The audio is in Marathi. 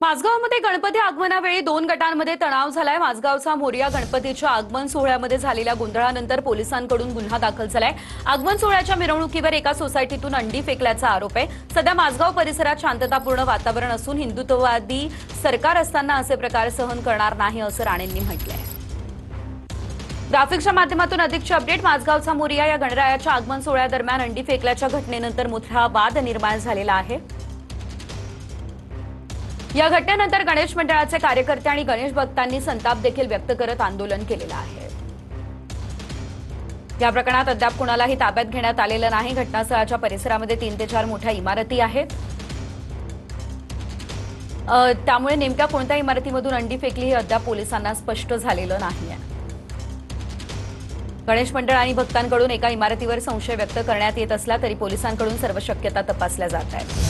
माझगावमध्ये गणपती आगमनावेळी दोन गटांमध्ये तणाव झालाय। माझगावचा मोरिया गणपतीच्या आगमन सोहळ्यामध्ये झालेल्या गोंधळानंतर पोलिसांकडून गुन्हा दाखल झालाय। आगमन सोहळ्याच्या मिरवणुकीवर एका सोसायटीतून अंडी फेकल्याचा आरोप आहे। सध्या माझगाव परिसरात शांततापूर्ण वातावरण असून हिंदुत्ववादी सरकार असताना असे प्रकार सहन करणार नाही असं राणेंनी म्हटलंय। ग्राफिक्सच्या माध्यमातून अधिकची अपडेट। माझगावचा मोरिया या गणरायाच्या आगमन सोहळ्यादरम्यान अंडी फेकल्याच्या घटनेनंतर मोठा वाद निर्माण झालेला आहे। या घटनेनंतर गणेश मंडळाचे कार्यकर्ते आणि गणेश भक्तांनी संताप देखील व्यक्त करत आंदोलन केलेलं आहे। या प्रकरणात अद्याप कुणालाही ताब्यात घेण्यात आलेलं नाही। घटनास्थळाच्या परिसरामध्ये 3 ते 4 मोठ्या इमारती आहेत। त्यामुळे नेमक्या कोणत्या इमारतीमधून अंडी फेकली हे अद्याप पोलिसांना स्पष्ट झालेलं नाहीये। गणेश मंडळ आणि भक्तांकडून एका इमारतीवर संशय व्यक्त करण्यात येत असला तरी पोलिसांकडून सर्व शक्यता तपासल्या जात आहेत।